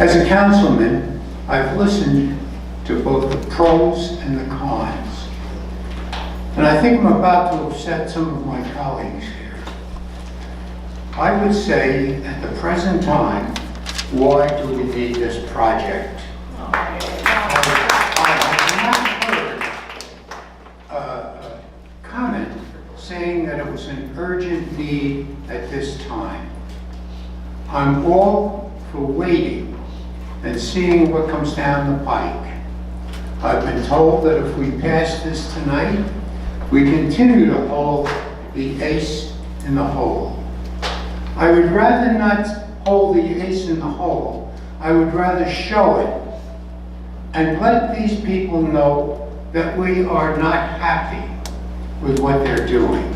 As a councilman, I've listened to both the pros and the cons. And I think I'm about to upset some of my colleagues here. I would say, at the present time, why do we need this project? I have not heard a comment saying that it was an urgent need at this time. I'm all for waiting and seeing what comes down the pike. I've been told that if we pass this tonight, we continue to hold the ace in the hole. I would rather not hold the ace in the hole. I would rather show it and let these people know that we are not happy with what they're doing.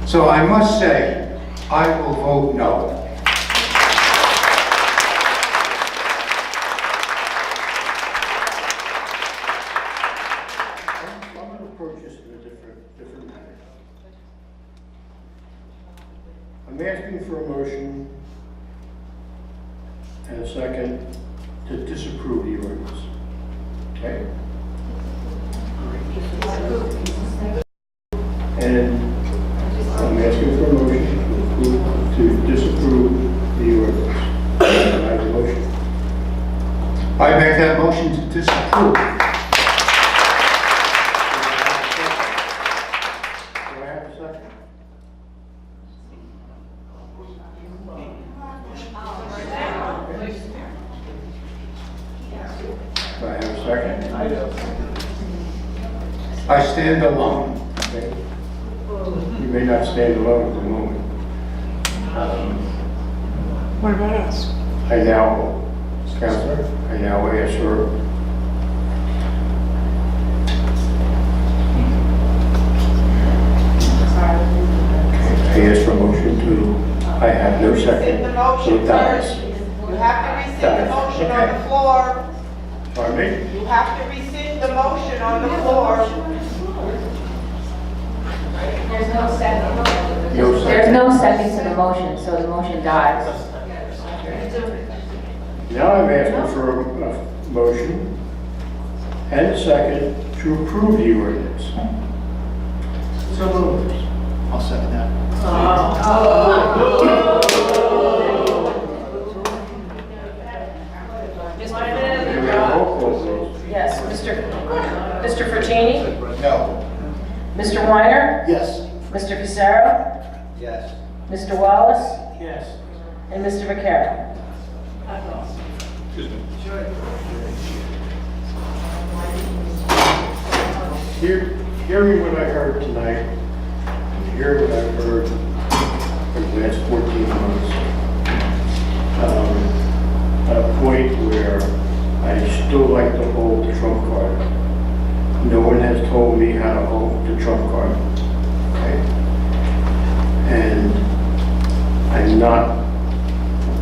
So I must say, I will vote no. I'm asking for a motion and a second to disapprove the ordinance. Okay? And I'm asking for a motion to disapprove the ordinance. I have a motion. I make that motion to disapprove. Do I have a second? Do I have a second? I do. I stand alone. Okay. You may not stand alone at the moment. What about us? I now, Counselor, I now ask for I ask for a motion to, I have no second. The motion So it dies. first. You have to rescind the motion on Okay. the floor. Pardon me? You have to rescind the motion on the floor. There's no second. No There's second. no second to the motion, so the motion dies. Now I'm asking for a motion and a second to approve the ordinance. So moved. I'll second that. May we have a roll call, please? Yes, Mr. Frattini? No. Mr. Weiner? Yes. Mr. Pissarro? Yes. Mr. Wallace? Yes. And Mr. Vaquero? Hearing what I heard tonight, and hearing what I've heard for the last 14 months, at a point where I still like to hold the trump card. No one has told me how to hold the trump card. Okay? And I'm not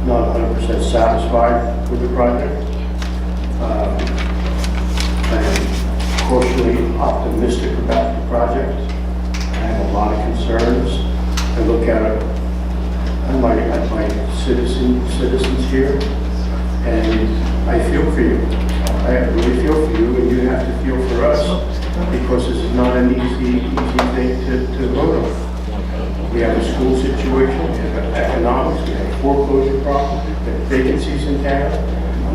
100% satisfied with the project. I am cautiously optimistic about the project. I have a lot of concerns. I look at it, at my citizens here, and I feel for you. I really feel for you, and you have to feel for us, because this is not an easy thing to vote on. We have a school situation, we have economics, we have foreclosure problems, we have vacancies in town.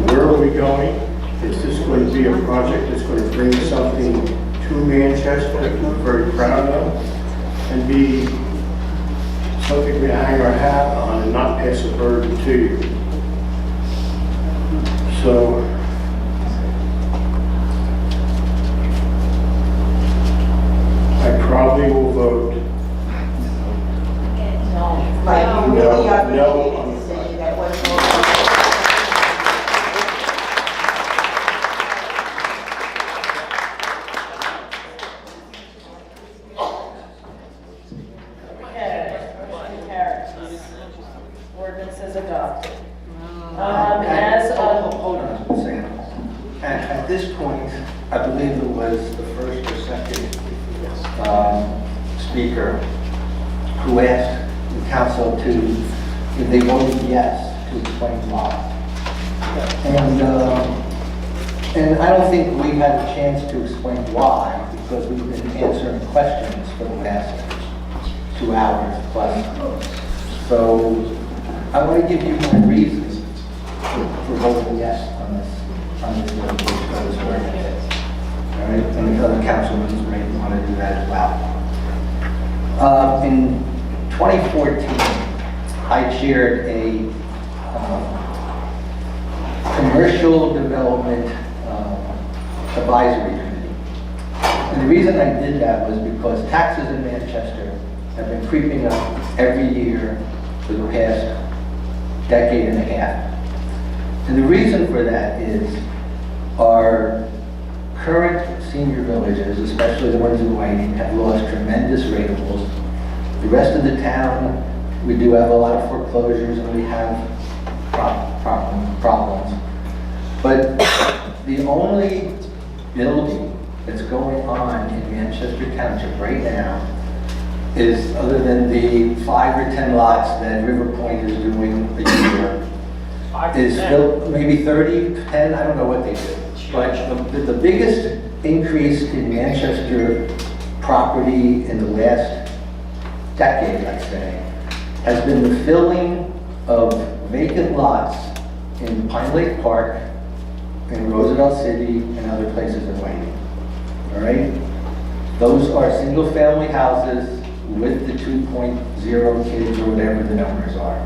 Where are we going? Is this going to be a project that's going to bring something to Manchester that we're very proud of, and be something we hang our hat on and not pass a burden to you? So, I probably will vote Like you really are no. going to say that wasn't. Okay, motion carries. Ordinance is adopted. As of, Hold on a second. At this point, I believe it was the first or second speaker who asked the council to, if they voted yes, to explain why. And I don't think we had a chance to explain why, because we've been answering questions for the last 2 hours plus. So I want to give you my reasons for voting yes on this resolution, on this ordinance. All right, and the other councilmen may want to do that as well. In 2014, I chaired a commercial development advisory committee. And the reason I did that was because taxes in Manchester have been creeping up every year for the past decade and a half. And the reason for that is our current senior villages, especially the ones in Whiting, have lost tremendous ratables. The rest of the town, we do have a lot of foreclosures and we have problems. But the only building that's going on in Manchester Township right now is, other than the 5 or 10 lots that River Point is doing a year, is still maybe 30, 10, I don't know what they do. But the biggest increase in Manchester property in the last decade, I'd say, has been the filling of vacant lots in Pine Lake Park, in Roosevelt City, and other places in Whiting. All right? Those are single-family houses with the 2.0 kids or whatever the numbers are.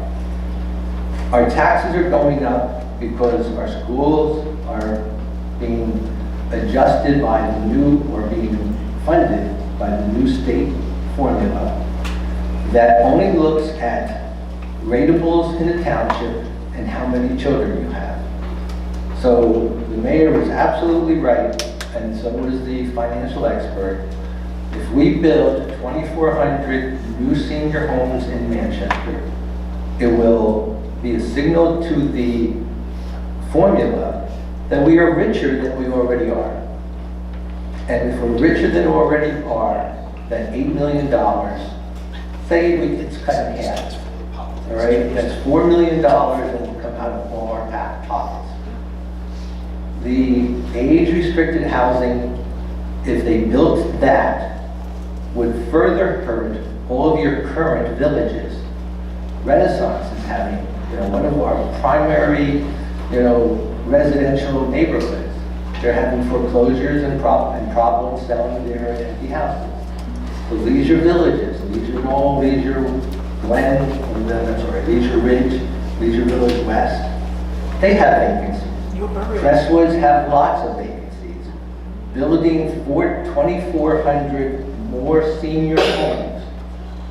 Our taxes are going up because our schools are being adjusted by the new, or being funded by the new state formula that only looks at ratables in the township and how many children you have. So the mayor was absolutely right, and so was the financial expert. If we build 2,400 new senior homes in Manchester, it will be a signal to the formula that we are richer than we already are. And if we're richer than we already are, that $8 million, say it's cut in half, all right? That's $4 million that will come out of all our pockets. The age-restricted housing, if they built that, would further hurt all of your current villages. Renaissance is having, one of our primary, residential neighborhoods. They're having foreclosures and problems selling their empty houses. The leisure villages, Leisure Mall, Leisure Glen, Leisure Ridge, Leisure Village West, they have vacancies. Crestwoods have lots of vacancies. Building 2,400 more senior homes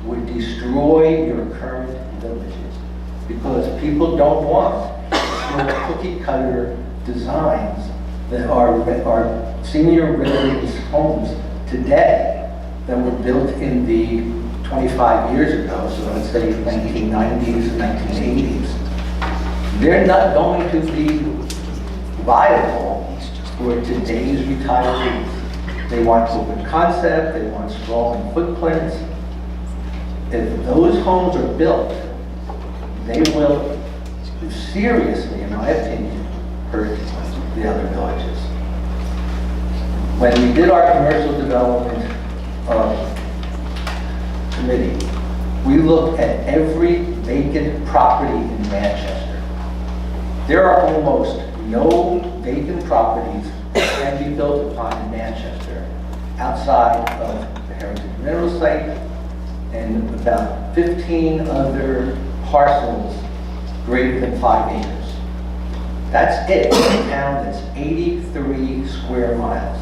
would destroy your current villages, because people don't want cookie cutter designs that are senior residence homes today that were built in the 25 years ago, so let's say 1990s, 1980s. They're not going to be viable for today's retirees. They want open concept, they want strong footprints. If those homes are built, they will seriously, in my opinion, hurt the other villages. When we did our commercial development committee, we looked at every vacant property in Manchester. There are almost no vacant properties that can be built upon in Manchester outside of the Heritage Mineral Site and about 15 other parcels greater than 5 acres. That's it in a town that's 83 square miles.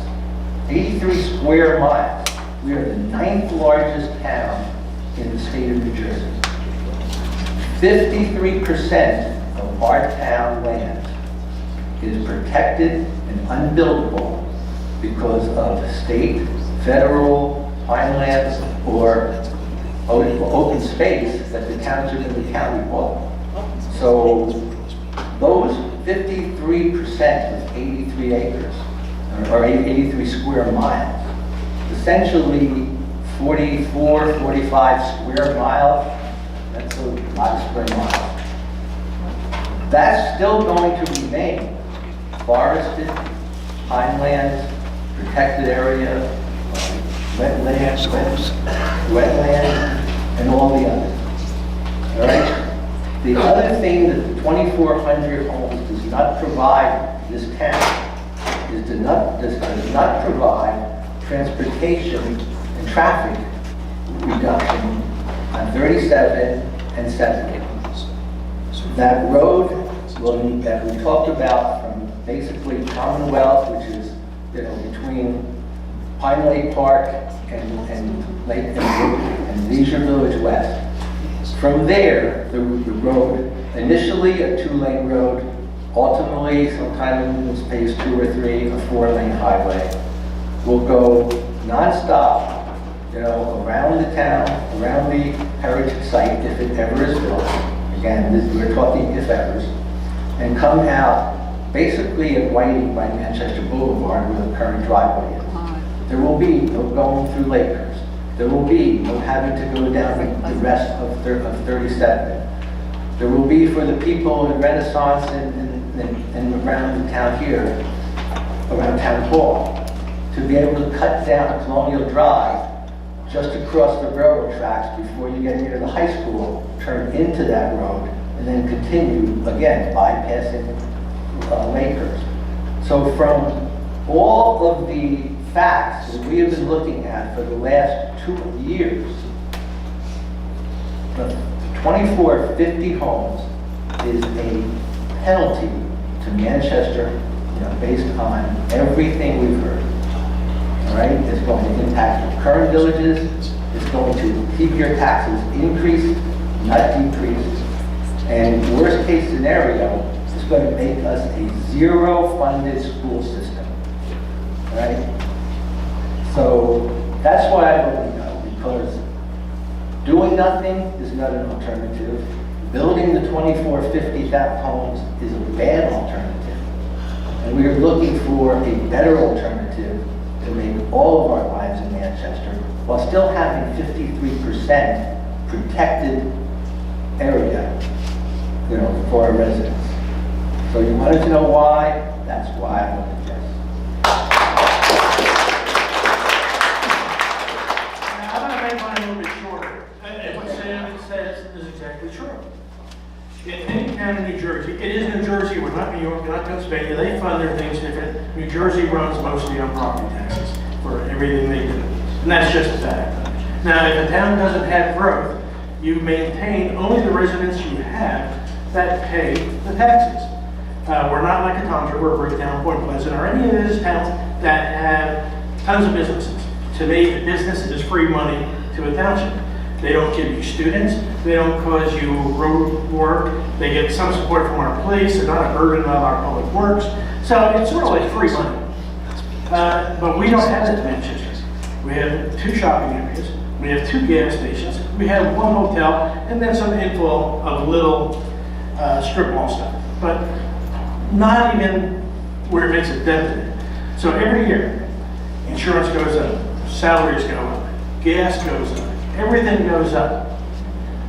83 square miles. We are the 9th largest town in the state of New Jersey. 53% of our town land is protected and unbuildable because of state, federal, pinelands, or open space that the township and the county bought. So those 53% of 83 acres, or 83 square miles, essentially 44, 45 square miles, that's a lot of square miles. That's still going to remain forested, pinelands, protected area, wetlands, and all the others. All right? The other thing that the 2,400 homes does not provide this town does not provide transportation and traffic reduction on 37 and 70. That road that we talked about from basically Commonwealth, which is, between Pine Lake Park and Lake and Leisure Village West. From there, the road, initially a 2-lane road, ultimately, sometime in this phase 2 or 3, a 4-lane highway, will go nonstop, around the town, around the heritage site, if it ever is built. Again, we're talking if ever's, and come out basically at Whiting by Manchester Boulevard where the current driveway is. There will be no going through Lakehurst. There will be no having to go down the rest of 37. There will be for the people in Renaissance and around the town here, around Town Hall, to be able to cut down Colonial Drive just across the railroad tracks before you get near the high school, turn into that road, and then continue, again, bypassing Lakehurst. So from all of the facts that we have been looking at for the last 2 years, the 2450 homes is a penalty to Manchester, based on everything we've heard. All right, it's going to impact your current villages. It's going to keep your taxes increased, not decreased. And worst case scenario, it's going to make us a zero-funded school system. All right? So that's why I voted no, because doing nothing is not an alternative. Building the 2450 homes is a bad alternative. And we are looking for a better alternative to make all of our lives in Manchester while still having 53% protected area, for our residents. So you wanted to know why? That's why I voted yes. Now, I'm gonna make mine a little bit shorter. And what Sam says is exactly true. In any town in New Jersey, it is New Jersey, we're not New York, we're not Pennsylvania, they fund their things different. New Jersey runs mostly on property taxes for everything they do. And that's just a fact. Now, if a town doesn't have growth, you maintain only the residents you have that pay the taxes. We're not like a Contra, we're Bricktown, Point Pleasant, or any of those towns that have tons of businesses. To me, a business is free money to a township. They don't give you students, they don't cause you road work, they get some support from our police, they're not a burden of our public works. So it's sort of like free money. But we don't have that in Manchester. We have 2 shopping areas, we have 2 gas stations, we have 1 hotel, and then some inflow of little strip mall stuff. But not even where it makes a dent in it. So every year, insurance goes up, salaries go up, gas goes up, everything goes up.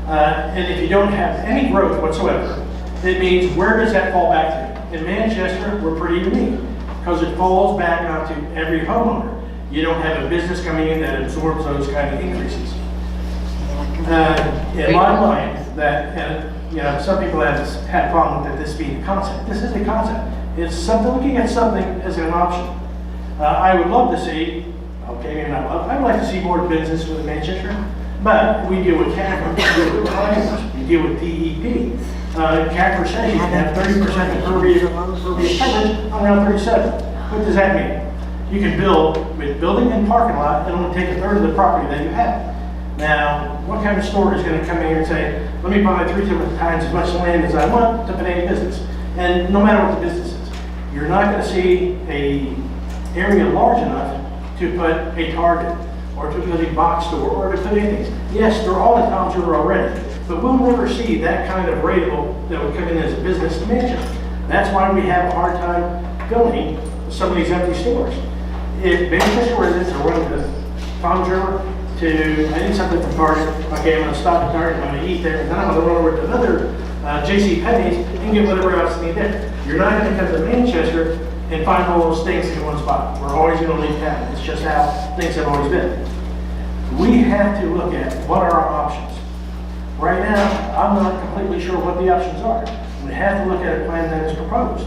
And if you don't have any growth whatsoever, it means where does that fall back to? In Manchester, we're pretty unique because it falls back onto every homeowner. You don't have a business coming in that absorbs those kind of increases. In my mind, that, some people have had a problem with this being a concept. This is a concept. It's something, looking at something as an option. I would love to see, okay, maybe not love, I would like to see more business with Manchester, but we deal with CAFR, we deal with clients, we deal with DEP. CAFR says you can have 30% impervious coverage on Route 37. What does that mean? You can build with building and parking lot and only take a third of the property that you have. Now, what kind of store is going to come in here and say, let me buy 3 times as much land as I want to put any business? And no matter what the business is, you're not going to see a area large enough to put a Target or to put a box store or to put anything. Yes, they're all in town already, but we'll never see that kind of rateable that would come in as a business to Manchester. That's why we have a hard time filling some of these empty stores. If Manchester residents are willing to I need something from Target. Okay, I'm going to stop at Target, I'm going to eat there, and then I'm going to run over to another J.C. Penney's and get whatever else you need there. You're not going to come to Manchester and find all those things in one spot. We're always going to leave town. It's just how things have always been. We have to look at what are our options. Right now, I'm not completely sure what the options are. We have to look at a plan that is proposed.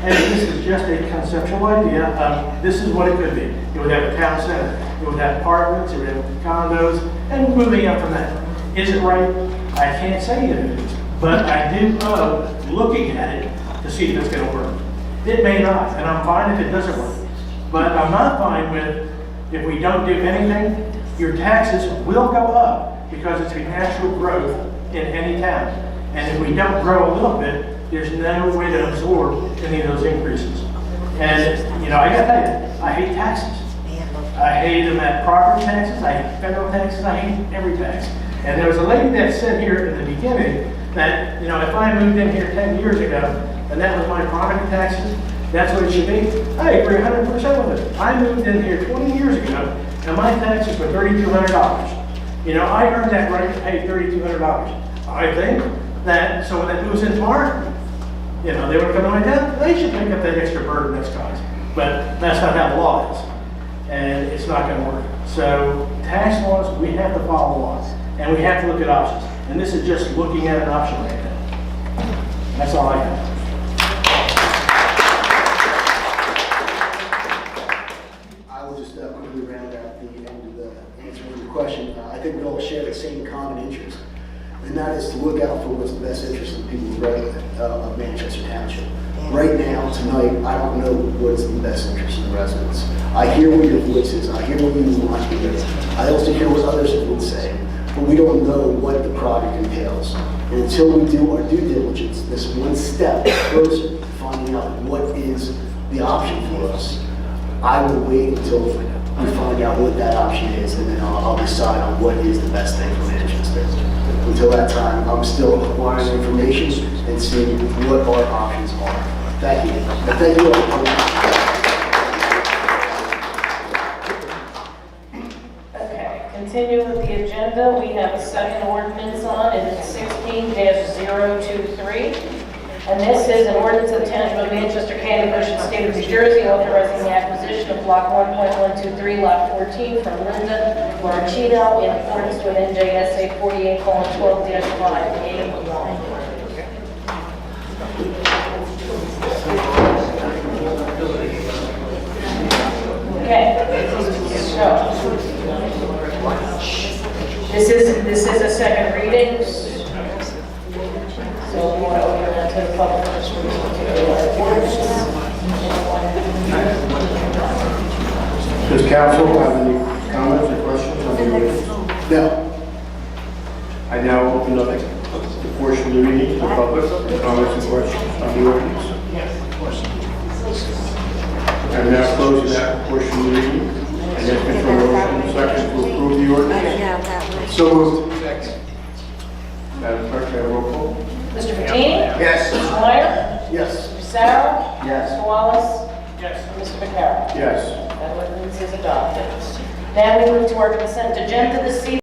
And this is just a conceptual idea of this is what it could be. It would have a town center, it would have apartments, it would have condos, and moving up from that. Is it right? I can't say it is, but I do know looking at it to see if it's going to work. It may not, and I'm fine if it doesn't work. But I'm not fine with if we don't do anything, your taxes will go up because it's a natural growth in any town. And if we don't grow a little bit, there's no way to absorb any of those increases. And, you know, I gotta tell you, I hate taxes. I hate them at property taxes, I hate federal taxes, I hate every tax. And there was a lady that said here in the beginning that, you know, if I moved in here 10 years ago and that was my property taxes, that's what it should be. I agree 100% with it. I moved in here 20 years ago and my taxes were $3,200. You know, I earned that right to pay $3,200. I think that, so when that moves in tomorrow, you know, they want to come to my town, they should pick up that extra burden that's caused. But that's not how the law is. And it's not going to work. So tax laws, we have to follow laws. And we have to look at options. And this is just looking at an option right now. That's all I have. I will just quickly round out the end of the answer to your question. I think we all share the same common interest, and that is to look out for what's the best interest of the people of Manchester Township. Right now, tonight, I don't know what's the best interest of the residents. I hear what your voice is, I hear what you want to hear. I also hear what others would say, but we don't know what the project entails. And until we do our due diligence, this one step closer to finding out what is the option for us, I will wait until we find out what that option is, and then I'll decide on what is the best thing for Manchester. Until that time, I'm still acquiring information and seeing what our options are. Thank you. And thank you all for coming. Okay, continue with the agenda. We have a second ordinance on, and it's 16-023. And this is an ordinance of the Township of Manchester, County of Ocean, State of New Jersey, authorizing the acquisition of block 1.123, lot 14 from Linda Marchino in accordance with NJSA 48:12-5A1. Okay, so this is a second reading. So we want to open that to the public first for this particular ordinance. Does council have any comments or questions on the ordinance? No. I now open up the portion of the meeting to the public for comments and questions on the ordinance. I'm now closing that portion of the meeting. And then for motion second to approve the ordinance. So moved. Madam Clerk, may I roll call? Mr. Fatini? Yes. Mr. Meyer? Yes. Mr. Sarah? Yes. Mr. Wallace? Yes. Mr. Vaccaro? Yes. That ordinance is adopted. Now we move to our consent agenda this evening.